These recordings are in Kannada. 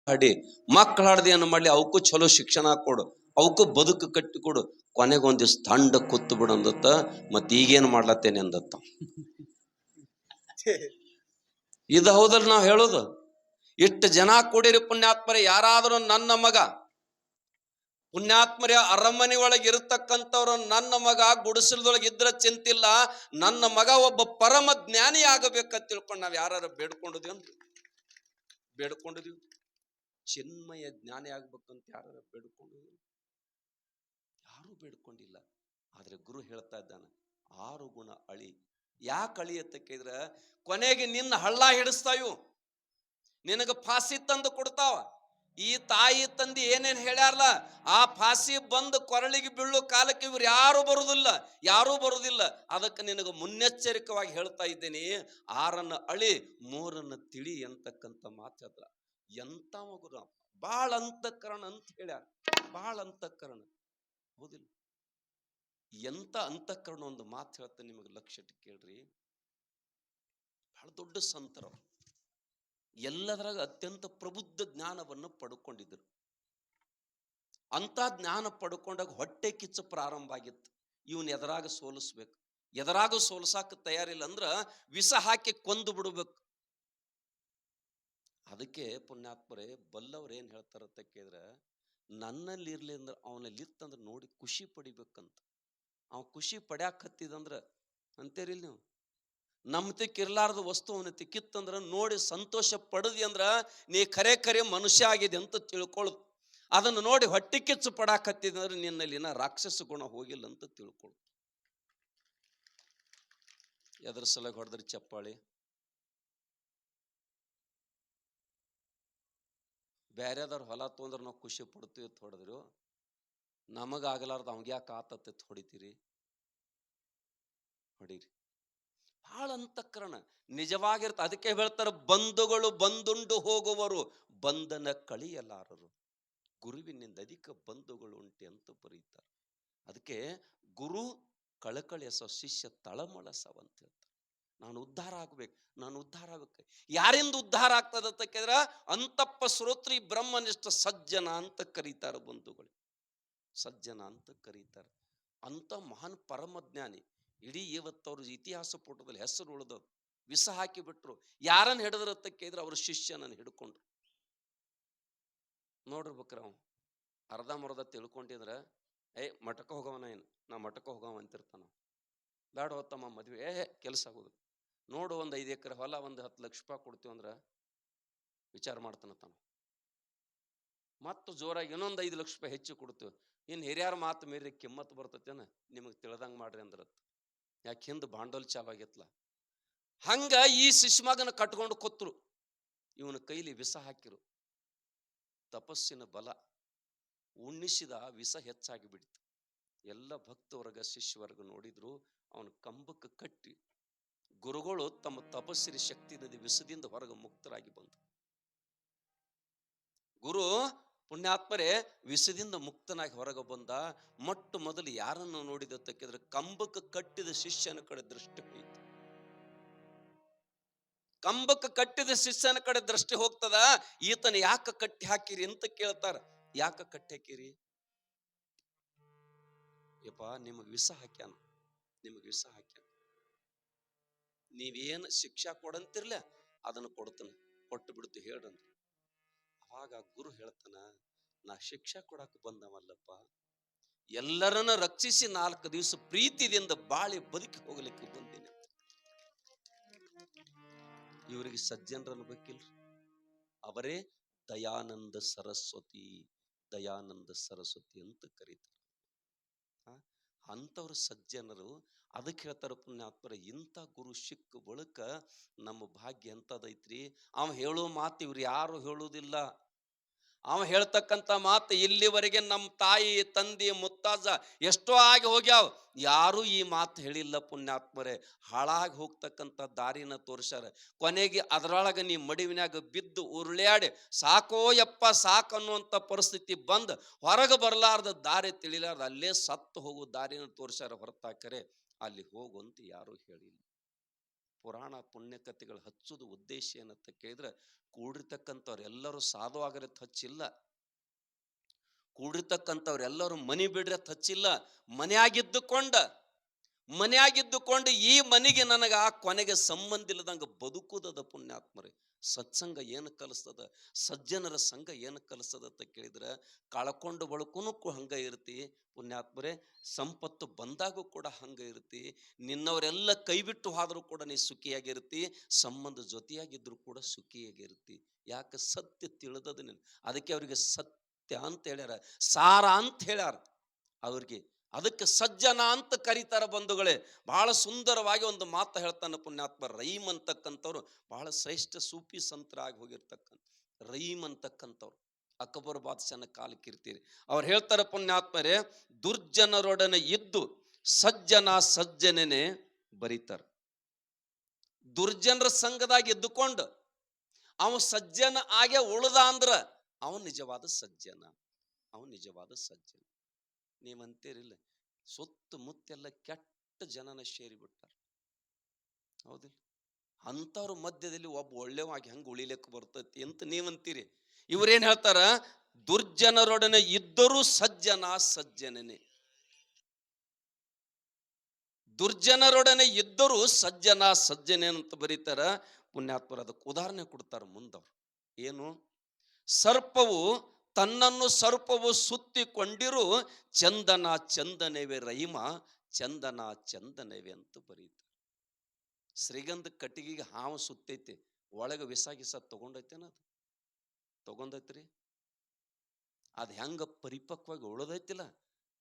ಹಾಡಿ ಮಕ್ಕಳು ಹಾಡ್ದು ಏನು ಮಾಡಲಿ, ಅವಕ್ಕೂ ಚಲೋ ಶಿಕ್ಷಣ ಕೊಡು, ಅವಕ್ಕೂ ಬದುಕು ಕಟ್ಟಿ ಕೊಡು. ಕೊನೆಗೊಂದ್ ದಿವ್ಸ ತಂಡ ಕೂತು ಬಿಡು ಅಂದತ್ತ. ಮತ್ ಈಗೇನು ಮಾಡ್ಲತ್ತೇನೆ ಅಂದತ್ತ. ಇದು ಹೌದಲ್ಲ ನಾವು ಹೇಳೋದು. ಇಷ್ಟು ಜನ ಕೂಡಿರಿ ಪುಣ್ಯಾತ್ಮರೇ, ಯಾರಾದರೂ ನನ್ನ ಮಗ ಪುಣ್ಯಾತ್ಮರ ಅರಮನೆ ಒಳಗೆ ಇರತಕ್ಕಂಥವ್ರು ನನ್ನ ಮಗ ಗುಡಿಸಲದೊಳಗೆ ಇದ್ರ ಚಿಂತಿಲ್ಲ, ನನ್ನ ಮಗ ಒಬ್ಬ ಪರಮ ಜ್ಞಾನಿ ಆಗಬೇಕಂತ ತಿಳ್ಕೊಂಡು ನಾವ್ ಯಾರು ಬೇಡ್ಕೊಂಡಿದೀವಿ. ಚಿನ್ಮಯ ಜ್ಞಾನಿ ಆಗ್ಬೇಕಂತ ಯಾರು ಬೇಡ್ಕೊಂಡಿದೀವಿ? ಯಾರು ಬೇಡ್ಕೊಂಡಿಲ್ಲ. ಆದ್ರೆ ಗುರು ಹೇಳ್ತಾ ಇದ್ದಾನೆ, 6 ಗುಣ ಅಳಿ. ಯಾಕೆ ಅಳಿಯತ್ತಕ್ಕಿದ್ರ ಕೊನೆಗೆ ನಿನ್ನ ಹಳ್ಳ ಹಿಡಿಸ್ತಾವು, ನಿನಗ ಫಾಸಿ ತಂದು ಕೊಡ್ತಾವ. ಈ ತಾಯಿ ತಂದೆ ಏನೇನ್ ಹೇಳ್ಯಾರಲ್ಲ, ಆ ಫಾಸಿ ಬಂದು ಕೊರಳಿಗೆ ಬೀಳು ಕಾಲಕ್ಕೆ ಇವ್ರು ಯಾರು ಬರುವುದಿಲ್ಲ. ಅದಕ್ಕೆ ನಿನಗೆ ಮುನ್ನೆಚ್ಚರಿಕವಾಗಿ ಹೇಳ್ತಾ ಇದ್ದೇನೆ, 6 ಅಳಿ 3 ತಿಳಿ ಅಂತಕ್ಕಂಥ ಮಾತಾಡ. ಎಂತ ಮಗುರ, ಬಾಳ ಅಂತಃಕರಣ ಅಂತ ಹೇಳ್ಯಾರ. ಬಾಳ ಅಂತಃಕರಣ ಹೌದಿಲ್ಲ? ಎಂತ ಅಂತಃಕರಣ ಒಂದು ಮಾತು ಹೇಳ್ತಾನೆ, ನಿಮಗೆ ಲಕ್ಷ್ಯ ಇಟ್ಟು ಕೇಳ್ರಿ. ಬಹಳ ದೊಡ್ಡ ಸಂತರು, ಎಲ್ಲದರಾಗ ಅತ್ಯಂತ ಪ್ರಬುದ್ಧ ಜ್ಞಾನವನ್ನು ಪಡ್ಕೊಂಡಿದ್ರು. ಅಂತ ಜ್ಞಾನ ಪಡ್ಕೊಂಡಾಗ ಹೊಟ್ಟೆ ಕಿಚ್ಚು ಪ್ರಾರಂಭ ಆಗಿತ್ತು. ಇವನ್ ಎದರಾಗ ಸೋಲಿಸ್ಬೇಕು, ಎದರಾಗ ಸೋಲ್ಸಾಕ ತಯಾರಿಲ್ಲ ಅಂದ್ರ ವಿಷ ಹಾಕಿ ಕೊಂದು ಬಿಡ್ಬೇಕು. ಅದಕ್ಕೆ ಪುಣ್ಯಾತ್ಮರೇ ಬಲ್ಲವ್ರು ಏನ್ ಹೇಳ್ತಾರಂತ ಕೇಳಿದ್ರೆ, ನನ್ನಲ್ಲಿ ಇರ್ಲಿ ಅಂದ್ರೆ ಅವನಲ್ಲಿ ಇತ್ತಂದ್ರೆ ನೋಡಿ ಖುಷಿ ಪಡಿಬೇಕಂತ. ಅವ ಖುಷಿ ಪಡ್ಯಾಕ ಹತ್ತಿದಂದ್ರ ಅಂತೇರಿಲ್ ನೀವು, ನಮ್ತಿಕ್ ಇರ್ಲಾರ್ದ ವಸ್ತು ಅವನ ತಿಕ್ಕಿತ್ತಂದ್ರ ನೋಡಿ ಸಂತೋಷ ಪಡದಿ ಅಂದ್ರ ನೀ ಖರೆ ಮನುಷ್ಯ ಆಗಿದೆ ಅಂತ ತಿಳ್ಕೊಳ್ಳು. ಅದನ್ನು ನೋಡಿ ಹೊಟ್ಟೆ ಕಿಚ್ಚು ಪಡಾಕತ್ತಿದಂದ್ರೆ ನಿನ್ನಲ್ಲಿನ ರಾಕ್ಷಸ ಗುಣ ಹೋಗಿಲ್ಲ ಅಂತ ತಿಳ್ಕೊಳ್ಳು. ಎದ್ರ ಸಲಗ ಹೊಡೆದ್ರಿ ಚಪ್ಪಾಳಿ? ಬೇರೆದವ್ರ ಹೊಲ ತೊಂದ್ರೆ ನಾವು ಖುಷಿ ಪಡ್ತೀವಿ ಅಂತ ಹೊಡೆದ್ರು, ನಮಗಾಗಲಾರ್ದ ಅವಂಗ ಯಾಕೆ ಆತತ್ತೆ ಹೊಡಿತೀರಿ? ಹೊಡೀರಿ. ಬಹಳ ಅಂತಃಕರಣ ನಿಜವಾಗಿರ್ತ. ಅದಕ್ಕೆ ಹೇಳ್ತಾರೆ, ಬಂಧುಗಳು ಬಂದುಂಡು ಹೋಗುವರು, ಬಂಧನ ಕಳಿಯಲಾರರು. ಗುರುವಿನಿಂದ ಅಧಿಕ ಬಂಧುಗಳು ಉಂಟೆ ಅಂತ ಬರೀತಾರೆ. ಅದಕ್ಕೆ ಗುರು ಕಳಕಳಿಸ, ಶಿಷ್ಯ ತಳಮಳಸವ ಅಂತ ಹೇಳ್ತಾರೆ. ನಾನು ಉದ್ಧಾರ ಆಗ್ಬೇಕು. ಯಾರಿಂದ ಉದ್ಧಾರ ಆಗ್ತದಂತ ಕೇಳಿದ್ರೆ, ಅಂತಪ್ಪ ಶ್ರೋತ್ರಿ ಬ್ರಹ್ಮನಿಷ್ಠ ಸಜ್ಜನ ಅಂತ ಕರೀತಾರೆ. ಬಂಧುಗಳು ಸಜ್ಜನ ಅಂತ ಕರೀತಾರೆ. ಅಂತ ಮಹಾನ್ ಪರಮಜ್ಞಾನಿ. ಇಡೀ ಇವತ್ತವ್ರ ಇತಿಹಾಸ ಪುಟದಲ್ಲಿ ಹೆಸರು ಉಳಿದವ್ರು. ವಿಷ ಹಾಕಿ ಬಿಟ್ರು. ಯಾರನ್ನ ಹಿಡಿದ್ರತ್ತ ಕೇಳಿದ್ರೆ ಅವ್ರ ಶಿಷ್ಯನನ್ನು ಹಿಡ್ಕೊಂಡ್ರು. ನೋಡಿರ್ಬೇಕ್ರ, ಅವ ಅರ್ಧಂಬರ್ಧ ತಿಳ್ಕೊಂಡಿದ್ರ ಮಠಕ್ಕೆ ಹೋಗವನ, ನಾ ಮಠಕ್ಕೆ ಹೋಗವ ಅಂತಿರ್ತಾನ. ಬೇಡ ಹೊತ್ತಮ್ಮ ಮದ್ವೆ ಕೆಲಸ ಆಗೋದು. ನೋಡು, 5 ಎಕರೆ ಹೊಲ, 10 ಲಕ್ಷ ರೂಪಾಯಿ ಕೊಡ್ತೀವಿ ಅಂದ್ರ ವಿಚಾರ ಮಾಡ್ತಾನತ್ತಾನ. ಮತ್ತು ಜೋರಾಗಿ ಇನ್ನೊಂದು 5 ಲಕ್ಷ ರೂಪಾಯಿ ಹೆಚ್ಚು ಕೊಡ್ತೀವಿ, ಇನ್ನು ಹಿರಿಯರ ಮಾತು ಮೀರಿ ಕಿಮ್ಮತ್ ಬರ್ತತೇನ, ನಿಮಗೆ ತಿಳ್ದಂಗೆ ಮಾಡ್ರಿ ಅಂದ್ರತ್. ಯಾಕೆ ಹಿಂದೆ ಬಾಂಡೋಲ್ ಚಾಲು ಆಗೈತ್ಲ. ಹಂಗ ಈ ಶಿಶುಮಗನ ಕಟ್ಕೊಂಡು ಕೊತ್ತರು. ಇವನ ಕೈಲಿ ವಿಷ ಹಾಕಿರು. ತಪಸ್ಸಿನ ಬಲ ಉಣ್ಣಿಸಿದ ವಿಷ ಹೆಚ್ಚಾಗಿ ಬಿಡ್ತು. ಎಲ್ಲ ಭಕ್ತವರ್ಗ ಶಿಷ್ಯವರ್ಗ ನೋಡಿದ್ರು. ಅವನ ಕಂಬಕ್ಕೆ ಕಟ್ಟಿ ಗುರುಗಳು ತಮ್ಮ ತಪಸ್ಸಿನ ಶಕ್ತಿ ನದಿ ವಿಷದಿಂದ ಹೊರಗೆ ಮುಕ್ತರಾಗಿ ಬಂದರು. ಗುರು ಪುಣ್ಯಾತ್ಮರೇ ವಿಷದಿಂದ ಮುಕ್ತನಾಗಿ ಹೊರಗೆ ಬಂದ. ಮೊಟ್ಟ ಮೊದಲು ಯಾರನ್ನು ನೋಡಿದ ತಕ್ಕಿದ್ರೆ, ಕಂಬಕ್ಕೆ ಕಟ್ಟಿದ ಶಿಷ್ಯನ ಕಡೆ ದೃಷ್ಟಿ ಹೋಯಿತು. ಕಂಬಕ್ಕೆ ಕಟ್ಟಿದ ಶಿಷ್ಯನ ಕಡೆ ದೃಷ್ಟಿ ಹೋಗ್ತದ. ಈತನ ಯಾಕೆ ಕಟ್ಟಿ ಹಾಕಿರಿ ಅಂತ ಕೇಳ್ತಾರ. ಯಾಕೆ ಕಟ್ಟಿ ಹಾಕಿರಿ? ಯಪ್ಪ, ನಿಮಗ್ ವಿಷ ಹಾಕ್ಯಾನ, ನೀವೇನು ಶಿಕ್ಷಾ ಕೊಡಂತಿರ್ಲ ಅದನ್ನು ಕೊಡ್ತಾನ, ಕೊಟ್ಟು ಬಿಡ್ತು ಹೇಳ್ರಂತ. ಅವಾಗ ಗುರು ಹೇಳ್ತಾನ, ನಾ ಶಿಕ್ಷಾ ಕೊಡಕ್ಕೆ ಬಂದವಲ್ಲಪ್ಪ, ಎಲ್ಲರನ್ನ ರಕ್ಷಿಸಿ 4 ದಿವಸ ಪ್ರೀತಿಯಿಂದ ಬಾಳಿ ಬದುಕಿ ಹೋಗ್ಲಿಕ್ಕೆ ಬಂದಿನಿ. ಇವರಿಗೆ ಸಜ್ಜನರ ಅನ್ಬೇಕಿಲ್ರಿ? ಅವರೇ ದಯಾನಂದ ಸರಸ್ವತಿ ಅಂತ ಕರೀತಾರೆ. ಅಂಥವ್ರು ಸಜ್ಜನರು. ಅದಕ್ಕೆ ಹೇಳ್ತಾರೆ ಪುಣ್ಯಾತ್ಮರ, ಇಂಥ ಗುರು ಸಿಕ್ಕ ಬಳಿಕ ನಮ್ಮ ಭಾಗ್ಯ ಎಂಥದೈತ್ರಿ. ಅವ ಹೇಳೋ ಮಾತು ಇವ್ರು ಯಾರು ಹೇಳುವುದಿಲ್ಲ. ಅವ ಹೇಳ್ತಕ್ಕಂಥ ಮಾತು ಇಲ್ಲಿವರೆಗೆ ನಮ್ಮ ತಾಯಿ ತಂದೆ ಮುತ್ತಾಜ ಎಷ್ಟೋ ಆಗಿ ಹೋಗ್ಯಾವ, ಯಾರು ಈ ಮಾತು ಹೇಳಿಲ್ಲ ಪುಣ್ಯಾತ್ಮರೇ. ಹಾಳಾಗಿ ಹೋಗ್ತಕ್ಕಂಥ ದಾರಿನ ತೋರ್ಸ್ಯಾರ. ಕೊನೆಗೆ ಅದರೊಳಗೆ ನೀ ಮಡಿವಿನಾಗ ಬಿದ್ದು ಉರುಳ್ಯಾಡಿ ಸಾಕೋ ಯಪ್ಪ ಸಾಕು ಅನ್ನುವಂಥ ಪರಿಸ್ಥಿತಿ ಬಂದು ಹೊರಗೆ ಬರಲಾರ್ದ ದಾರಿ ತಿಳಿಲಾರ್ದ ಅಲ್ಲೇ ಸತ್ತು ಹೋಗೋ ದಾರಿನ ತೋರ್ಸ್ಯಾರ ಹೊರತಾಕರೆ ಅಲ್ಲಿ ಹೋಗುವಂತ ಯಾರು ಹೇಳಿಲ್ಲ. ಪುರಾಣ ಪುಣ್ಯಕಥೆಗಳು ಹಚ್ಚೋದು ಉದ್ದೇಶ ಏನಂತ ಕೇಳಿದ್ರೆ, ಕೂಡಿರ್ತಕ್ಕಂಥವ್ರು ಎಲ್ಲರೂ ಸಾಧು ಆಗರತ್ ಹಚ್ಚಿಲ್ಲ, ಕೂಡಿರ್ತಕ್ಕಂಥವ್ರೆಲ್ಲರೂ ಮನಿ ಬಿಡ್ರತ್ ಹಚ್ಚಿಲ್ಲ. ಮನೆಯಾಗಿದ್ದುಕೊಂಡು ಈ ಮನೆಗೆ ನನಗೆ ಆ ಕೊನೆಗೆ ಸಂಬಂಧ ಇಲ್ಲದಂಗೆ ಬದುಕುದದ ಪುಣ್ಯಾತ್ಮರೇ. ಸತ್ಸಂಗ ಏನು ಕಲಿಸ್ತದ, ಸಜ್ಜನರ ಸಂಘ ಏನು ಕಲಿಸ್ತದ ಅಂತ ಕೇಳಿದ್ರೆ, ಕಳ್ಕೊಂಡು ಬಳಕೂ ಹಂಗ ಇರ್ತಿ ಪುಣ್ಯಾತ್ಮರೇ. ಸಂಪತ್ತು ಬಂದಾಗೂ ಕೂಡ ಹಂಗ ಇರ್ತಿ. ನಿನ್ನವರೆಲ್ಲ ಕೈ ಬಿಟ್ಟು ಹೋದರೂ ಕೂಡ ನೀ ಸುಖಿಯಾಗಿರ್ತಿ. ಸಂಬಂಧ ಜೊತೆಯಾಗಿದ್ರು ಕೂಡ ಸುಖಿಯಾಗಿರ್ತಿ. ಯಾಕೆ? ಸತ್ಯ ತಿಳಿದದ ನೀನು. ಅದಕ್ಕೆ ಅವರಿಗೆ ಸತ್ಯ ಅಂತ ಹೇಳ್ಯಾರ, ಸಾರ ಅಂತ ಹೇಳ್ಯಾರ ಅವ್ರಿಗೆ. ಅದಕ್ಕೆ ಸಜ್ಜನ ಅಂತ ಕರೀತಾರ ಬಂಧುಗಳೇ. ಬಹಳ ಸುಂದರವಾಗಿ ಒಂದು ಮಾತು ಹೇಳ್ತಾನೆ ಪುಣ್ಯಾತ್ಮ. ರಹೀಮ್ ಅಂತಕ್ಕಂಥವ್ರು ಬಹಳ ಶ್ರೇಷ್ಠ ಸೂಫಿ ಸಂತರಾಗಿ ಹೋಗಿರ್ತಕ್ಕಂಥ ರಹೀಮ್ ಅಂತಕ್ಕಂಥವ್ರು ಅಕ್ಬರ್ ಬಾದ್ಶಾಹನ ಕಾಲಕ್ಕೆ ಇರ್ತೀರಿ. ಅವ್ರು ಹೇಳ್ತಾರೆ ಪುಣ್ಯಾತ್ಮರೇ, ದುರ್ಜನರೊಡನೆ ಇದ್ದು ಸಜ್ಜನ ಸಜ್ಜನೆನೆ ಬರೀತಾರ. ದುರ್ಜನರ ಸಂಘದಾಗ ಇದ್ದುಕೊಂಡು ಅವ ಸಜ್ಜನ ಆಗೇ ಉಳ್ದ ಅಂದ್ರ ಅವನು ನಿಜವಾದ ಸಜ್ಜನ, ಅವನು ನಿಜವಾದ ಸಜ್ಜನ. ನೀವಂತೀರಿಲ್ಲ, ಸುತ್ತಮುತ್ತೆಲ್ಲ ಕೆಟ್ಟ ಜನನ ಸೇರಿಬಿಟ್ಟಾರ, ಹೌದಿಲ್ಲ? ಅಂಥವ್ರ ಮಧ್ಯದಲ್ಲಿ ಒಬ್ಬ ಒಳ್ಳೆವಾಗಿ ಹೆಂಗೆ ಉಳಿಲಿಕ್ಕೆ ಬರ್ತೈತಿ ಅಂತ ನೀವಂತೀರಿ. ಇವ್ರೇನ್ ಹೇಳ್ತಾರ? ದುರ್ಜನರೊಡನೆ ಇದ್ದರೂ ಸಜ್ಜನ ಸಜ್ಜನೇ. ದುರ್ಜನರೊಡನೆ ಇದ್ದರೂ ಸಜ್ಜನ ಸಜ್ಜನೆ ಅಂತ ಬರೀತಾರ ಪುಣ್ಯಾತ್ಮರು. ಅದಕ್ಕೆ ಉದಾಹರಣೆ ಕೊಡ್ತಾರ ಮುಂದವ್ರು. ಏನು? ಸರ್ಪವು ತನ್ನನ್ನು ಸರ್ಪವು ಸುತ್ತಿಕೊಂಡಿರು ಚಂದನ ಚಂದನವೇ ರಹಿಮ, ಚಂದನ ಚಂದನವೇ ಅಂತ ಬರೀತಾರೆ. ಶ್ರೀಗಂಧ ಕಟ್ಟಿಗೆಗೆ ಹಾವು ಸುತ್ತೈತಿ, ಒಳಗೆ ವಿಸಾಗಿಸ ತಗೊಂಡೈತೇನ? ಅದು ತಗೊಂಡೈತ್ರಿ. ಅದು ಹೆಂಗ ಪರಿಪಕ್ವಾಗಿ ಉಳದೈತಿಲ್ಲ,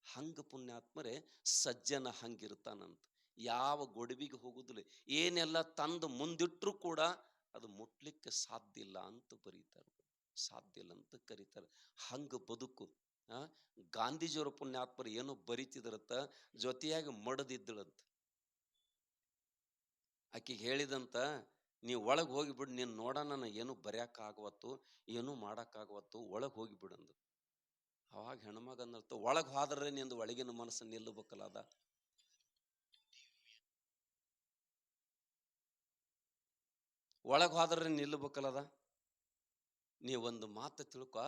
ಹಂಗ ಪುಣ್ಯಾತ್ಮರೇ ಸಜ್ಜನ ಹಂಗಿರ್ತಾನಂತ. ಯಾವ ಗೊಡವಿಗೆ ಹೋಗುದಿಲ್ಲ, ಏನೆಲ್ಲ ತಂದು ಮುಂದಿಟ್ರು ಕೂಡ ಅದು ಮುಟ್ಲಿಕ್ಕೆ ಸಾಧ್ಯ ಇಲ್ಲ ಅಂತ ಬರೀತಾರೆ, ಸಾಧ್ಯ ಇಲ್ಲ ಅಂತ ಕರೀತಾರೆ. ಹಂಗ ಬದುಕು. ಗಾಂಧೀಜಿಯವರ ಪುಣ್ಯಾತ್ಮರು ಏನೋ ಬರೀತಿದ್ರತ್ತ, ಜೊತೆಯಾಗಿ ಮಡದಿದ್ದಳಂತ. ಆಕಿಗೆ ಹೇಳಿದಂತ, ನೀವು ಒಳಗೆ ಹೋಗಿಬಿಡು, ನೀನು ನೋಡೋಣ, ಏನು ಬರೆಯೋಕ್ಕಾಗವತ್ತು, ಏನೂ ಮಾಡೋಕ್ಕಾಗವತ್ತು, ಒಳಗೆ ಹೋಗಿಬಿಡಂದು. ಅವಾಗ ಹೆಣ್ಮಗ ಅಂದರ್ಥ, ಒಳಗೆ ಹೋದ್ರೆ ನಿಂದು ಒಳಗಿನ ಮನಸ್ಸು ನಿಲ್ಲಬೇಕಲ್ಲ, ಅದ ಒಳಗೆ ಹೋದ್ರೆ ನಿಲ್ಲಬೇಕಲ್ಲದ. ನೀವೊಂದು ಮಾತು ತಿಳ್ಕೊ,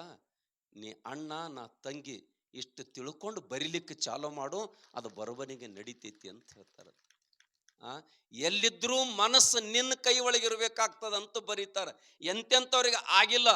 ನೀ ಅಣ್ಣ ನಾ ತಂಗಿ ಇಷ್ಟು ತಿಳ್ಕೊಂಡು ಬರಿಲಿಕ್ಕೆ ಚಾಲೂ ಮಾಡು, ಅದು ಬರವಣಿಗೆ ನಡೀತೈತಿ ಅಂತ ಹೇಳ್ತಾರೆ. ಎಲ್ಲಿದ್ರೂ ಮನಸ್ಸು ನಿನ್ನ ಕೈ ಒಳಗಿರ್ಬೇಕಾಗ್ತದಂತ ಬರೀತಾರೆ. ಎಂತೆಂಥವ್ರಿಗೆ ಆಗಿಲ್ಲ,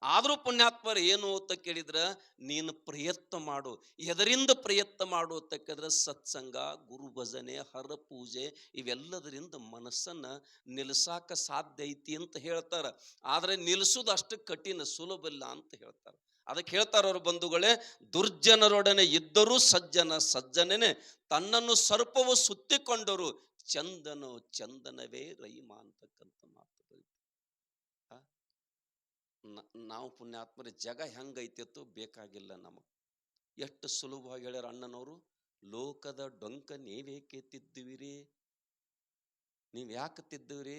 ಆದರೂ ಪುಣ್ಯಾತ್ಮರು ಏನು ಅಂತ ಕೇಳಿದ್ರೆ, ನೀನು ಪ್ರಯತ್ನ ಮಾಡು. ಎದರಿಂದ ಪ್ರಯತ್ನ ಮಾಡು ಅಂತ ಕೇಳಿದ್ರೆ, ಸತ್ಸಂಗ, ಗುರು ಭಜನೆ, ಹರ ಪೂಜೆ ಇವೆಲ್ಲದರಿಂದ ಮನಸ್ಸನ್ನು ನಿಲ್ಲಿಸಾಕ ಸಾಧ್ಯ ಐತಿ ಅಂತ ಹೇಳ್ತಾರೆ. ಆದರೆ ನಿಲ್ಲಿಸೋದು ಅಷ್ಟು ಕಠಿಣ, ಸುಲಭ ಇಲ್ಲ ಅಂತ ಹೇಳ್ತಾರೆ. ಅದಕ್ಕೆ ಹೇಳ್ತಾರ ಅವ್ರ ಬಂಧುಗಳೇ, ದುರ್ಜನರೊಡನೆ ಇದ್ದರೂ ಸಜ್ಜನ ಸಜ್ಜನೇ, ತನ್ನನ್ನು ಸರ್ಪವು ಸುತ್ತಿಕೊಂಡರು ಚಂದನು ಚಂದನವೇ ರಹಿಮ ಅಂತಕ್ಕಂಥ ಮಾತು ಬರೀ. ನಾವು ಪುಣ್ಯಾತ್ಮರ ಜಗ ಹೆಂಗೈತಿತ್ತು ಬೇಕಾಗಿಲ್ಲ ನಮಗೆ. ಎಷ್ಟು ಸುಲಭವಾಗಿ ಹೇಳ್ಯಾರ ಅಣ್ಣನವರು. ಲೋಕದ ಡೊಂಕ ನೀವೇಕೆ ತಿದ್ದುವಿರಿ? ನೀವು ಯಾಕೆ ತಿದ್ದುವಿರಿ?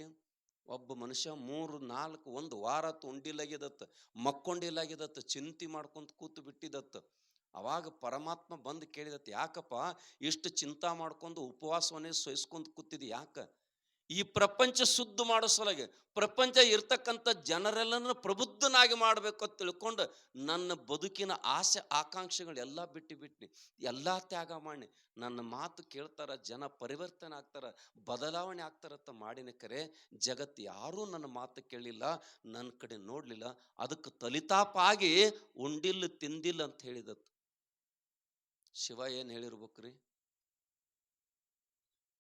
ಒಬ್ಬ ಮನುಷ್ಯ 3-4 ಒಂದು ವಾರ ಉಂಡಿಲ್ಲಾಗಿದತ್ತ, ಮಕ್ಕೊಂಡಿಲ್ಲಾಗಿದತ್ತ, ಚಿಂತೆ ಮಾಡ್ಕೊಂತ ಕೂತು ಬಿಟ್ಟಿದತ್ತ. ಅವಾಗ ಪರಮಾತ್ಮ ಬಂದು ಕೇಳಿದತ್ತ, ಯಾಕಪ್ಪ ಇಷ್ಟು ಚಿಂತಾ ಮಾಡ್ಕೊಂಡು ಉಪವಾಸವನ್ನೇ ಸಹಿಸ್ಕೊಂಡು ಕೂತಿದ್ದಿ, ಯಾಕ? ಈ ಪ್ರಪಂಚ ಶುದ್ಧ ಮಾಡೋ ಸಲುವಾಗಿ, ಪ್ರಪಂಚ ಇರ್ತಕ್ಕಂಥ ಜನರೆಲ್ಲನೂ ಪ್ರಬುದ್ಧನಾಗಿ ಮಾಡಬೇಕು ಅಂತ ತಿಳ್ಕೊಂಡು ನನ್ನ ಬದುಕಿನ ಆಸೆ ಆಕಾಂಕ್ಷೆಗಳೆಲ್ಲ ಬಿಟ್ಟು ಎಲ್ಲ ತ್ಯಾಗ ಮಾಡಿ ನನ್ನ ಮಾತು ಕೇಳ್ತಾರ, ಜನ ಪರಿವರ್ತನೆ ಆಗ್ತಾರ, ಬದಲಾವಣೆ ಆಗ್ತಾರತ್ತ ಮಾಡಿನ ಕರೆ ಜಗತ್ತು ಯಾರೂ ನನ್ನ ಮಾತು ಕೇಳಲಿಲ್ಲ, ನನ್ನ ಕಡೆ ನೋಡಲಿಲ್ಲ. ಅದಕ್ಕೆ ತಲಿತಾಪ ಆಗಿ ಉಂಡಿಲ್ಲ ತಿಂದಿಲ್ಲ ಅಂತ ಹೇಳಿದತ್ತು. ಶಿವ ಏನು ಹೇಳಿರ್ಬೇಕ್ರಿ?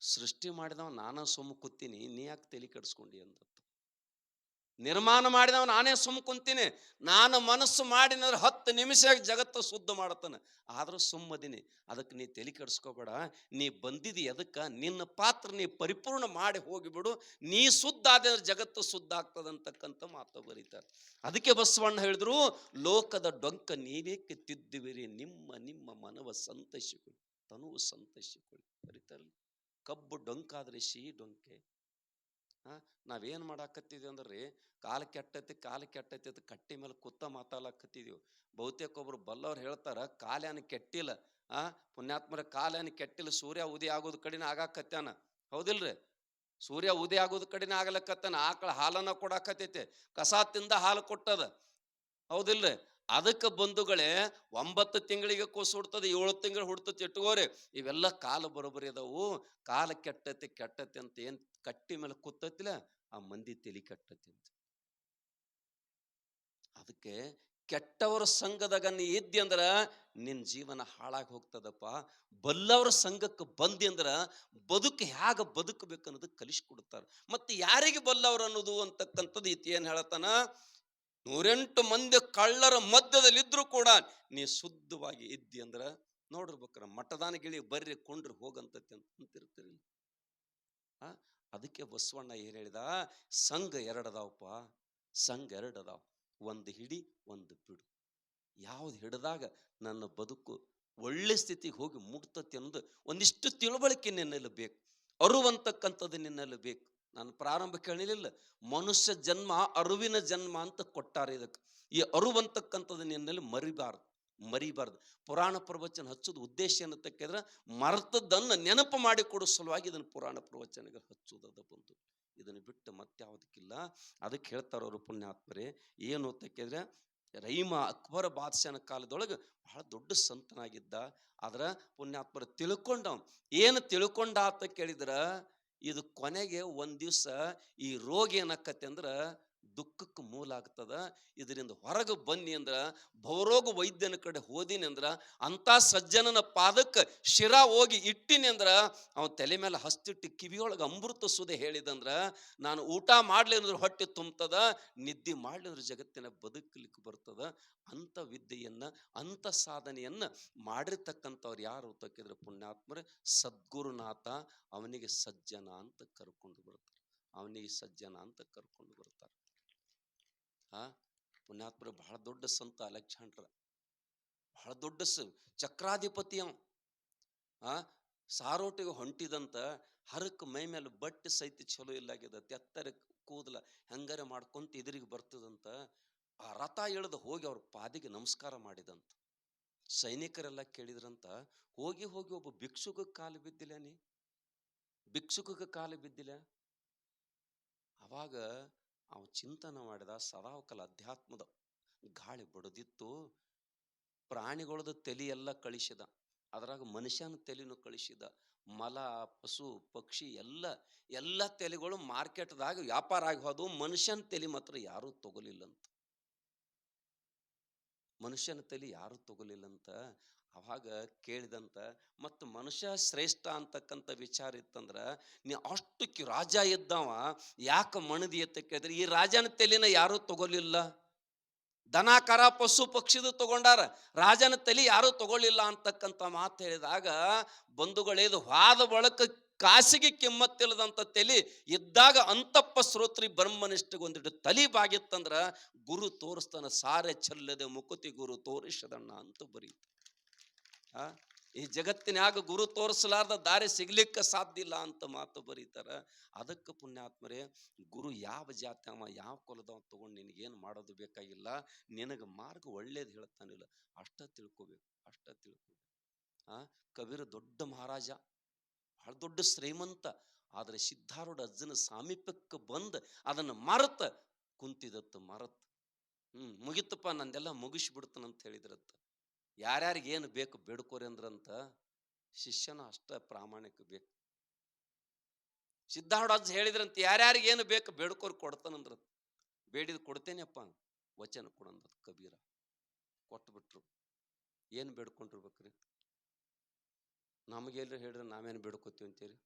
ಸೃಷ್ಟಿ ಮಾಡಿದವ ನಾನ ಸುಮ್ಮ ಕೂತೀನಿ, ನೀ ಯಾಕೆ ತಲೆ ಕೆಡಿಸ್ಕೊಂಡಿ ಅಂದತ್ತು. ನಿರ್ಮಾಣ ಮಾಡಿದವ ನಾನೇ ಸುಮ್ಮ ಕುಂತೀನಿ, ನಾನು ಮನಸ್ಸು ಮಾಡಿದ್ರೆ 10 ನಿಮಿಷ ಜಗತ್ತು ಶುದ್ಧ ಮಾಡತಾನೆ, ಆದರೂ ಸುಮ್ಮದೀನಿ. ಅದಕ್ಕೆ ನೀ ತಲೆ ಕೆಡಿಸ್ಕೋಬೇಡ. ನೀ ಬಂದಿದಿ ಅದಕ್ಕೆ, ನಿನ್ನ ಪಾತ್ರ ನೀ ಪರಿಪೂರ್ಣ ಮಾಡಿ ಹೋಗಿಬಿಡು. ನೀ ಶುದ್ಧ ಆದ್ರೆ ಜಗತ್ತು ಶುದ್ಧ ಆಗ್ತದಂತಕ್ಕಂಥ ಮಾತು ಬರೀತಾರೆ. ಅದಕ್ಕೆ ಬಸವಣ್ಣ ಹೇಳಿದ್ರು, ಲೋಕದ ಡೊಂಕ ನೀವೇಕೆ ತಿದ್ದುವಿರಿ, ನಿಮ್ಮ ನಿಮ್ಮ ಮನವ ಸಂತೈಸಿಕೊಳ್ಳಿ, ತನುವು ಸಂತೈಸಿಕೊಳ್ಳಿ ಬರೀತಾರಲ್ಲ. ಕಬ್ಬು ಡೊಂಕಾದ್ರೆ ಸಿಹಿ ಡೊಂಕೆ. ನಾವೇನು ಮಾಡಾಕತ್ತಿದ್ವಿ ಅಂದ್ರೆ, ಕಾಲು ಕೆಟ್ಟೈತಿ ಅದು ಕಟ್ಟಿ ಮೇಲೆ ಕುತ್ತ ಮಾತಾಡಕತ್ತಿದೀವಿ. ಬಹುತೇಕ ಒಬ್ರು ಬಲ್ಲವ್ರು ಹೇಳ್ತಾರ, ಕಾಲೇನು ಕೆಟ್ಟಿಲ್ಲ. ಪುಣ್ಯಾತ್ಮರ ಕಾಲೇನು ಕೆಟ್ಟಿಲ್ಲ, ಸೂರ್ಯ ಉದಯ ಆಗೋದು ಕಡಿನ ಆಗಾಕತ್ಯಾನ, ಹೌದಿಲ್ರಿ? ಸೂರ್ಯ ಉದಯ ಆಗೋದ್ ಕಡೆನೇ ಆಗ್ಲಕತ್ತನ, ಆಕಳ ಹಾಲನ್ನ ಕೊಡಾಕತೈತೆ, ಕಸ ತಿಂದ ಹಾಲು ಕೊಟ್ಟದ, ಹೌದಿಲ್ರಿ? ಅದಕ್ಕೆ ಬಂಧುಗಳೇ, 9 ತಿಂಗಳಿಗೆ ಕೂಸು ಹುಡ್ತದೆ, 7 ತಿಂಗಳು ಹುಡ್ತದೆ ಇಟ್ಕೋರಿ. ಇವೆಲ್ಲ ಕಾಲ ಬರೋಬ್ಬರಿ ಅದಾವು. ಕಾಲ ಕೆಟ್ಟತಿ ಅಂತ ಏನ್ ಕಟ್ಟಿ ಮೇಲೆ ಕೂತತಿಲ್ಲ, ಆ ಮಂದಿ ತಲಿ ಕೆಟ್ಟತಿ ಅಂತ. ಅದಕ್ಕೆ ಕೆಟ್ಟವರ ಸಂಘದಾಗ ನೀ ಇದ್ದಿ ಅಂದ್ರ ನಿನ್ ಜೀವನ ಹಾಳಾಗಿ ಹೋಗ್ತದಪ್ಪ. ಬಲ್ಲವರ ಸಂಘಕ್ಕೆ ಬಂದಿ ಅಂದ್ರ ಬದುಕು ಹ್ಯಾಗ ಬದುಕಬೇಕು ಅನ್ನೋದು ಕಲಿಸ್ಕೊಡ್ತಾರ. ಮತ್ತೆ ಯಾರಿಗೆ ಬಲ್ಲವರು ಅನ್ನೋದು ಅಂತಕ್ಕಂಥದ್ದು ಇತಿ ಏನ್ ಹೇಳತಾನ, 108 ಮಂದಿ ಕಳ್ಳರ ಮಧ್ಯದಲ್ಲಿದ್ರು ಕೂಡ ನೀ ಶುದ್ಧವಾಗಿ ಇದ್ದಿ ಅಂದ್ರ ನೋಡಿರ್ಬೇಕ್ರ, ಮತದಾನಗಿಳಿ ಬರ್ರಿ ಕೊಂಡ್ರಿ ಹೋಗಂತತಿ ಅಂತಿರ್ತೀರಿ. ಅದಕ್ಕೆ ಬಸವಣ್ಣ ಏನ್ ಹೇಳಿದ, ಸಂಘ ಎರಡದಾವಪ್ಪ, ಸಂಘ ಎರಡದಾವ್, ಒಂದು ಹಿಡಿ ಒಂದು ಬಿಡು. ಯಾವ್ದು ಹಿಡಿದಾಗ ನನ್ನ ಬದುಕು ಒಳ್ಳೆ ಸ್ಥಿತಿಗೆ ಹೋಗಿ ಮುಟ್ತತಿ ಅನ್ನೋದು ಒಂದಿಷ್ಟು ತಿಳುವಳಿಕೆ ನಿನ್ನಲ್ಲಿ ಬೇಕು, ಅರುವಂತಕ್ಕಂಥದ್ದು ನಿನ್ನಲ್ಲಿ ಬೇಕು. ನಾನು ಪ್ರಾರಂಭ ಕೇಳಲಿಲ್ಲ, ಮನುಷ್ಯ ಜನ್ಮ ಅರುವಿನ ಜನ್ಮ ಅಂತ ಕೊಟ್ಟಾರೆ ಇದಕ್ಕೆ. ಈ ಅರುವಂತಕ್ಕಂಥದ್ದು ನಿನ್ನಲ್ಲಿ ಮರಿಬಾರ್ದು. ಪುರಾಣ ಪ್ರವಚನ ಹಚ್ಚೋದು ಉದ್ದೇಶ ಏನಂತ ಕೇಳಿದ್ರೆ, ಮರ್ತದ್ದನ್ನು ನೆನಪು ಮಾಡಿ ಕೊಡೋ ಸಲುವಾಗಿ ಇದನ್ನು ಪುರಾಣ ಪ್ರವಚನಗಳು ಹಚ್ಚುವುದದ ಬಂತು. ಇದನ್ನು ಬಿಟ್ಟು ಮತ್ತೆ ಯಾವುದಕ್ಕಿಲ್ಲ. ಅದಕ್ಕೆ ಹೇಳ್ತಾರ ಅವರು ಪುಣ್ಯಾತ್ಮರೇ, ಏನು ಅಂತ ಕೇಳಿದ್ರೆ, ರೈಮ ಅಕ್ಬರ ಬಾದಶಾಹನ ಕಾಲದೊಳಗೆ ಬಹಳ ದೊಡ್ಡ ಸಂತನಾಗಿದ್ದ. ಆದ್ರ ಪುಣ್ಯಾತ್ಮರ ತಿಳ್ಕೊಂಡವ್, ಏನು ತಿಳ್ಕೊಂಡ ಅಂತ ಕೇಳಿದ್ರ, ಇದು ಕೊನೆಗೆ ಒಂದ್ ದಿವ್ಸ ಈ ರೋಗ ಏನಕ್ಕತ್ತೆ ಅಂದ್ರ ದುಃಖಕ್ಕೆ ಮೂಲ ಆಗ್ತದ. ಇದರಿಂದ ಹೊರಗೆ ಬನ್ನಿ ಅಂದ್ರ, ಭವರೋಗ ವೈದ್ಯನ ಕಡೆ ಹೋದಿನಿ ಅಂದ್ರ, ಅಂತ ಸಜ್ಜನನ ಪಾದಕ್ಕೆ ಶಿರಾ ಹೋಗಿ ಇಟ್ಟಿನಿ ಅಂದ್ರ, ಅವನ ತಲೆ ಮೇಲೆ ಹಸ್ತಿಟ್ಟು ಕಿವಿಯೊಳಗೆ ಅಮೃತ ಸುದೆ ಹೇಳಿದಂದ್ರ, ನಾನು ಊಟ ಮಾಡ್ಲಿ ಅಂದ್ರೆ ಹೊಟ್ಟೆ ತುಂಬತದ, ನಿದ್ದೆ ಮಾಡ್ಲಿ ಅಂದ್ರೆ ಜಗತ್ತಿನ ಬದುಕಲಿಕ್ಕೆ ಬರ್ತದ. ಅಂತ ವಿದ್ಯೆಯನ್ನ, ಅಂತ ಸಾಧನೆಯನ್ನ ಮಾಡಿರ್ತಕ್ಕಂಥವ್ರು ಯಾರು ತಕ್ಕಿದ್ರೆ ಪುಣ್ಯಾತ್ಮರೇ ಸದ್ಗುರುನಾಥ. ಅವನಿಗೆ ಸಜ್ಜನ ಅಂತ ಕರ್ಕೊಂಡು ಬರ್ತಾರೆ, ಅವನಿಗೆ ಸಜ್ಜನ ಅಂತ ಕರ್ಕೊಂಡು ಬರ್ತಾರೆ. ಪುಣ್ಯಾತ್ಮರ ಬಹಳ ದೊಡ್ಡ ಸಂತ ಅಲೆಕ್ಸಾಂಡ್ರ, ಬಹಳ ದೊಡ್ಡ ಚಕ್ರಾಧಿಪತಿ ಅವ. ಸಾರೋಟಿಗೆ ಹೊಂಟಿದಂತ ಹರಕ್ ಮೈ ಮೇಲೆ ಬಟ್ಟೆ ಸಹಿತ ಚಲೋ ಇಲ್ಲಾಗ್ಯದ, ಎತ್ತರ ಕೂದಲ ಹೆಂಗಾರ ಮಾಡ್ಕೊಂತ ಎದುರಿಗೆ ಬರ್ತದಂತ. ಆ ರಥ ಇಳಿದು ಹೋಗಿ ಅವ್ರ ಪಾದಿಗೆ ನಮಸ್ಕಾರ ಮಾಡಿದಂತ. ಸೈನಿಕರೆಲ್ಲ ಕೇಳಿದ್ರಂತ, ಹೋಗಿ ಒಬ್ಬ ಭಿಕ್ಷುಕ ಕಾಲು ಬಿದ್ದಿಲ್ಲ, ನೀ ಭಿಕ್ಷುಕ ಕಾಲು ಬಿದ್ದಿಲ್ಲ. ಅವಾಗ ಅವ ಚಿಂತನ ಮಾಡಿದ, ಸದಾವಕಲ ಅಧ್ಯಾತ್ಮದ ಗಾಳಿ ಬಡದಿತ್ತು, ಪ್ರಾಣಿಗಳದ ತಲೆ ಎಲ್ಲ ಕಳಿಸಿದ, ಅದ್ರಾಗ ಮನುಷ್ಯನ ತಲೆನೂ ಕಳಿಸಿದ. ಮಲ, ಪಶು, ಪಕ್ಷಿ ಎಲ್ಲ ತಲೆಗಳು ಮಾರ್ಕೆಟ್ದಾಗ ವ್ಯಾಪಾರ ಆಗಿ ಹೋದು, ಮನುಷ್ಯನ ತಲೆ ಮಾತ್ರ ಯಾರೂ ತಗೊಲಿಲ್ಲಂತ. ಮನುಷ್ಯನ ತಲೆ ಯಾರು ತಗೊಲಿಲ್ಲಂತ. ಅವಾಗ ಕೇಳಿದಂತ, ಮತ್ತು ಮನುಷ್ಯ ಶ್ರೇಷ್ಠ ಅಂತಕ್ಕಂಥ ವಿಚಾರ ಇತ್ತಂದ್ರ, ನೀ ಅಷ್ಟಕ್ಕೆ ರಾಜ ಇದ್ದವ ಯಾಕೆ ಮಣದಿ ಅಂತ ಕೇಳಿದ್ರೆ, ಈ ರಾಜನ ತಲೆನ ಯಾರು ತಗೊಲಿಲ್ಲ. ದನ ಕರ ಪಶು ಪಕ್ಷಿದು ತಗೊಂಡಾರ, ರಾಜನ ತಲೆ ಯಾರು ತಗೊಳ್ಳಿಲ್ಲ ಅಂತಕ್ಕಂಥ ಮಾತು ಹೇಳಿದಾಗ, ಬಂಧುಗಳೇದು ವಾದ ಬಳಕ ಕಾಸಿಗೆ ಕಿಮ್ಮತ್ತಿಲ್ಲದಂತ ತಲೆ ಇದ್ದಾಗ ಅಂತಪ್ಪ ಶ್ರೋತ್ರಿ ಬ್ರಹ್ಮನಿಷ್ಠಗೆ ಒಂದಿಟ್ಟು ತಲೆ ಬಾಗಿತ್ತಂದ್ರ ಗುರು ತೋರಿಸ್ತಾನ, ಸಾರೆ ಚೆಲ್ಲದೆ ಮುಕುತಿ ಗುರು ತೋರಿಸದಣ್ಣ ಅಂತ ಬರೀತ. ಈ ಜಗತ್ತಿನಾಗ ಗುರು ತೋರಿಸಲಾರ್ದ ದಾರಿ ಸಿಗ್ಲಿಕ್ಕೆ ಸಾಧ್ಯ ಇಲ್ಲ ಅಂತ ಮಾತು ಬರೀತಾರ. ಅದಕ್ಕೆ ಪುಣ್ಯಾತ್ಮರೇ, ಗುರು ಯಾವ ಜಾತಿ ಅವ, ಯಾವ ಕುಲದವ ತಗೊಂಡು ನಿನಗೇನು ಮಾಡೋದು ಬೇಕಾಗಿಲ್ಲ, ನಿನಗೆ ಮಾರ್ಗ ಒಳ್ಳೇದು ಹೇಳ್ತಾನಿಲ್ಲ, ಅಷ್ಟ ತಿಳ್ಕೊಬೇಕು. ಕಬೀರ ದೊಡ್ಡ ಮಹಾರಾಜ, ಬಹಳ ದೊಡ್ಡ ಶ್ರೀಮಂತ. ಆದ್ರೆ ಸಿದ್ಧಾರೂಢ ಅಜ್ಜನ ಸಾಮೀಪ್ಯಕ್ಕೆ ಬಂದ್ ಅದನ್ನ ಮರತ ಕುಂತಿದತ್ತ, ಮುಗಿತಪ್ಪ ನಂದೆಲ್ಲ ಮುಗಿಸ್ಬಿಡ್ತಾನಂತ ಹೇಳಿದ್ರತ್ತ. ಯಾರ್ಯಾರಿಗೆ ಏನು ಬೇಕು ಬೇಡ್ಕೋರಿ ಅಂದ್ರಂತ. ಶಿಷ್ಯನ ಅಷ್ಟ ಪ್ರಾಮಾಣಿಕ ಬೇಕು. ಸಿದ್ಧಾರೂಢ ಅಜ್ಜ ಹೇಳಿದ್ರಂತ, ಯಾರ್ಯಾರಿಗೆ ಏನು ಬೇಕು ಬೇಡ್ಕೋರಿ ಕೊಡ್ತಾನಂದ್ರ. ಬೇಡಿದ್ ಕೊಡ್ತೇನೆಪ್ಪ, ವಚನ ಕೊಡಂದ ಕಬೀರ. ಕೊಟ್ಬಿಟ್ರು. ಏನು ಬೇಡ್ಕೊಂಡಿರ್ಬೇಕ್ರಿ? ನಮಗೆಲ್ಲರೂ ಹೇಳ್ರಿ, ನಾವೇನು ಬೇಡ್ಕೋತೀವಿ ಅಂತೀರಿ?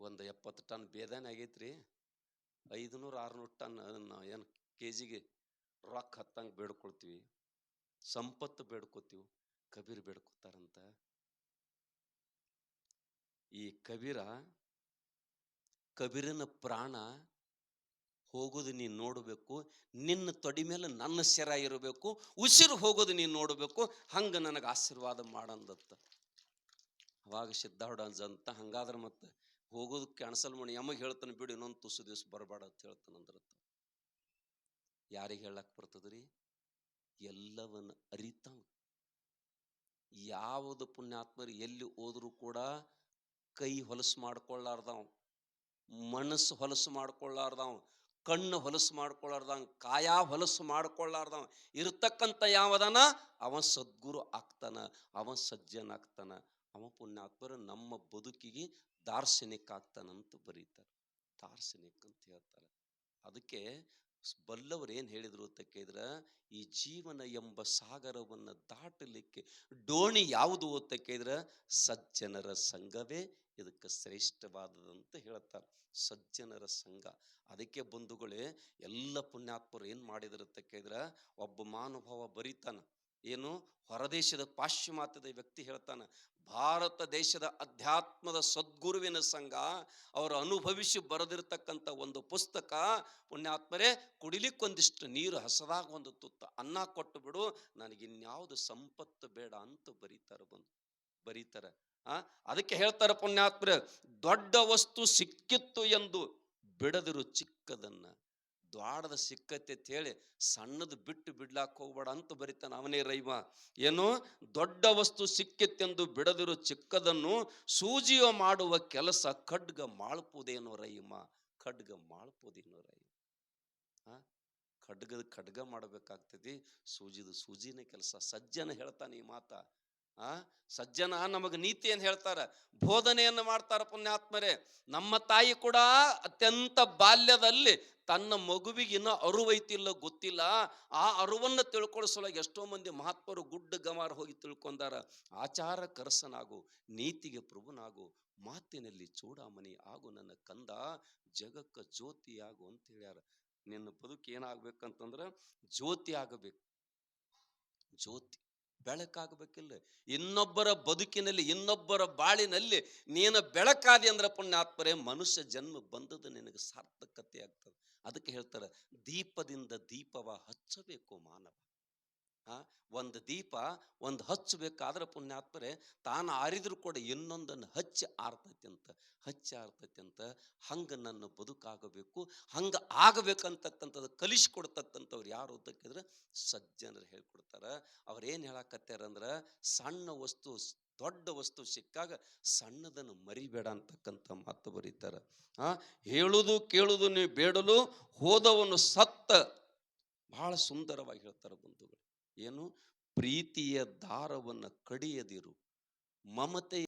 ಒಂದು 70 ಟನ್ ಬೇದಾನೆ ಆಗೈತ್ರಿ, 500-600 ಟನ್ ಏನು ಕೆಜಿಗೆ ರೊಕ್ಕ ಹತ್ತಂಗೆ ಬೇಡ್ಕೊಳ್ತೀವಿ, ಸಂಪತ್ತು ಬೇಡ್ಕೋತೀವಿ. ಕಬೀರ್ ಬೇಡ್ಕೋತಾರಂತ. ಈ ಕಬೀರನ ಪ್ರಾಣ ಹೋಗೋದು ನೀನು ನೋಡಬೇಕು, ನಿನ್ನ ತೊಡಿ ಮೇಲೆ ನನ್ನ ಸೆರ ಇರಬೇಕು, ಉಸಿರು ಹೋಗೋದು ನೀನು ನೋಡಬೇಕು, ಹಂಗ ನನಗೆ ಆಶೀರ್ವಾದ ಮಾಡಂದತ್ತ. ಅವಾಗ ಸಿದ್ಧಾರೂಢ ಅಂತ, ಹಂಗಾದ್ರೆ ಮತ್ತೆ ಹೋಗೋದು ಕ್ಯಾನ್ಸಲ್ ಮಾಡಿ ಯಮಗೆ ಹೇಳ್ತಾನೆ ಬಿಡು, ಇನ್ನೊಂದು ತುಸು ದಿವಸ ಬರಬೇಡ ಅಂತ ಹೇಳ್ತಾನಂದ್ರತ್ತ. ಯಾರಿಗೆ ಹೇಳಕ್ ಬರ್ತದ್ರಿ? ಎಲ್ಲವನ್ನ ಅರಿತಾವ. ಯಾವುದು ಪುಣ್ಯಾತ್ಮರು ಎಲ್ಲಿ ಹೋದ್ರು ಕೂಡ ಕೈ ಹೊಲಸು ಮಾಡ್ಕೊಳ್ಳಾರ್ದವ, ಮನಸ್ಸು ಹೊಲಸು ಮಾಡ್ಕೊಳ್ಳಾರ್ದವ, ಕಣ್ಣು ಹೊಲಸು ಮಾಡ್ಕೊಳ್ಳಾರ್ದವ, ಕಾಯ ಹೊಲಸು ಮಾಡ್ಕೊಳ್ಳಾರ್ದವ ಇರ್ತಕ್ಕಂಥ ಯಾವದನ ಅವ ಸದ್ಗುರು ಆಗ್ತಾನ, ಅವ ಸಜ್ಜನ ಆಗ್ತಾನ, ಅವ ಪುಣ್ಯಾತ್ಮರು ನಮ್ಮ ಬದುಕಿಗೆ ದಾರ್ಶನಿಕ ಆಗ್ತಾನಂತ ಬರೀತಾರೆ. ದಾರ್ಶನಿಕ ಅಂತ ಹೇಳ್ತಾರೆ. ಅದಕ್ಕೆ ಬಲ್ಲವರು ಏನು ಹೇಳಿದ್ರು ಅಂತ ಕೇಳಿದ್ರೆ, ಈ ಜೀವನ ಎಂಬ ಸಾಗರವನ್ನು ದಾಟಲಿಕ್ಕೆ ಡೋಣಿ ಯಾವುದು ಅಂತ ಕೇಳಿದ್ರೆ ಸಜ್ಜನರ ಸಂಘವೇ ಇದಕ್ಕೆ ಶ್ರೇಷ್ಠವಾದದಂತ ಹೇಳ್ತಾರೆ. ಸಜ್ಜನರ ಸಂಘ. ಅದಕ್ಕೆ ಬಂಧುಗಳೇ, ಎಲ್ಲ ಪುಣ್ಯಾತ್ಮರು ಏನು ಮಾಡಿದ್ರು ಅಂತ ಕೇಳಿದ್ರೆ, ಒಬ್ಬ ಮಹಾನುಭಾವ ಬರೀತಾನ, ಏನು ಹೊರದೇಶದ ಪಾಶ್ಚಿಮಾತ್ಯದ ವ್ಯಕ್ತಿ ಹೇಳ್ತಾನ, ಭಾರತ ದೇಶದ ಅಧ್ಯಾತ್ಮದ ಸದ್ಗುರುವಿನ ಸಂಘ ಅವರು ಅನುಭವಿಸಿ ಬರೆದಿರ್ತಕ್ಕಂಥ ಒಂದು ಪುಸ್ತಕ. ಪುಣ್ಯಾತ್ಮರೇ, ಕುಡಿಲಿಕ್ಕೊಂದಿಷ್ಟು ನೀರು, ಹಸದಾಗ ಒಂದು ತುತ್ತ ಅನ್ನ ಕೊಟ್ಟು ಬಿಡು, ನನಗಿನ್ಯಾವುದು ಸಂಪತ್ತು ಬೇಡ ಅಂತ ಬರೀತಾರೆ. ಅದಕ್ಕೆ ಹೇಳ್ತಾರೆ ಪುಣ್ಯಾತ್ಮರೇ, ದೊಡ್ಡ ವಸ್ತು ಸಿಕ್ಕಿತ್ತು ಎಂದು ಬಿಡದಿರು ಚಿಕ್ಕದನ್ನ, ದ್ವಾಡದ ಸಿಕ್ಕತ್ತೆ ಅಂತ ಹೇಳಿ ಸಣ್ಣದು ಬಿಟ್ಟು ಬಿಡ್ಲಾಕ್ ಹೋಗ್ಬೇಡ ಅಂತ ಬರೀತಾನೆ ಅವನೇ ರೈಮ. ಏನು, ದೊಡ್ಡ ವಸ್ತು ಸಿಕ್ಕಿತ್ತೆಂದು ಬಿಡದಿರು ಚಿಕ್ಕದನ್ನು, ಸೂಜಿಯ ಮಾಡುವ ಕೆಲಸ ಖಡ್ಗ ಮಾಳ್ಪುದೇನೋ ರೈಮ. ಖಡ್ಗ ಮಾಳ್ಪುದೇನೋ ರೈಮ. ಖಡ್ಗ ಮಾಡಬೇಕಾಗ್ತದೆ, ಸೂಜಿನ ಕೆಲಸ. ಸಜ್ಜನ ಹೇಳ್ತಾನೆ ಈ ಮಾತ. ಸಜ್ಜನ ನಮಗೆ ನೀತಿಯನ್ನು ಹೇಳ್ತಾರ, ಬೋಧನೆಯನ್ನು ಮಾಡ್ತಾರ ಪುಣ್ಯಾತ್ಮರೇ. ನಮ್ಮ ತಾಯಿ ಕೂಡ ಅತ್ಯಂತ ಬಾಲ್ಯದಲ್ಲಿ ತನ್ನ ಮಗುವಿಗೆ ಇನ್ನೂ ಅರುವೈತಿಲ್ಲ ಗೊತ್ತಿಲ್ಲ, ಆ ಅರುವನ್ನು ತಿಳ್ಕೊಳ್ಳಿಸಲಾಗಿ ಎಷ್ಟೋ ಮಂದಿ ಮಹಾತ್ಮರು ಗುಡ್ಡ ಗಮಾರ ಹೋಗಿ ತಿಳ್ಕೊಂಡಾರ. ಆಚಾರ ಕರಸನಾಗು, ನೀತಿಗೆ ಪ್ರಭುನಾಗು, ಮಾತಿನಲ್ಲಿ ಚೂಡಾಮಣಿ ಆಗು ನನ್ನ ಕಂದ, ಜಗಕ್ಕ ಜ್ಯೋತಿ ಆಗು ಅಂತ ಹೇಳ್ಯಾರ. ನಿನ್ನ ಬದುಕು ಏನಾಗ್ಬೇಕಂತಂದ್ರ ಜ್ಯೋತಿ ಆಗಬೇಕು. ಜ್ಯೋತಿ ಬೆಳಕಾಗಬೇಕಿಲ್ಲ. ಇನ್ನೊಬ್ಬರ ಬದುಕಿನಲ್ಲಿ, ಇನ್ನೊಬ್ಬರ ಬಾಳಿನಲ್ಲಿ ನೀನು ಬೆಳಕಾದಿ ಅಂದ್ರೆ ಪುಣ್ಯಾತ್ಮರೇ, ಮನುಷ್ಯ ಜನ್ಮ ಬಂದದ್ದು ನಿನಗೆ ಸಾರ್ಥಕತೆ ಆಗ್ತದೆ. ಅದಕ್ಕೆ ಹೇಳ್ತಾರೆ, ದೀಪದಿಂದ ದೀಪವ ಹಚ್ಚಬೇಕು ಮಾನವ. ಒಂದು ದೀಪ ಒಂದು ಹಚ್ಚಬೇಕಾದ್ರೆ ಪುಣ್ಯಾತ್ಮರೇ, ತಾನು ಆರಿದ್ರು ಕೂಡ ಇನ್ನೊಂದನ್ನು ಹಚ್ಚಿ ಆರ್ತೈತಿ ಅಂತ ಹಂಗೆ ನನ್ನ ಬದುಕಾಗಬೇಕು, ಹಂಗೆ ಆಗಬೇಕಂತಕ್ಕಂಥದ್ದು ಕಲಿಸಿಕೊಡ್ತಕ್ಕಂಥವ್ರು ಯಾರು ಅಂತಕ್ಕಿದ್ರೆ ಸಜ್ಜನರು ಹೇಳ್ಕೊಡ್ತಾರ. ಅವ್ರೇನು ಹೇಳಕತ್ತಾರಂದ್ರೆ, ಸಣ್ಣ ವಸ್ತು ದೊಡ್ಡ ವಸ್ತು ಸಿಕ್ಕಾಗ ಸಣ್ಣದನ್ನು ಮರಿಬೇಡ ಅಂತಕ್ಕಂಥ ಮಾತು ಬರೀತಾರ. ಹೇಳುದು ಕೇಳುದು ನೀವು ಬೇಡಲು ಹೋದವನು ಸತ್ತ. ಬಹಳ ಸುಂದರವಾಗಿ ಹೇಳ್ತಾರೆ ಬಂಧುಗಳು. ಏನು, ಪ್ರೀತಿಯ ದಾರವನ್ನು ಕಡಿಯದಿರು, ಮಮತೆ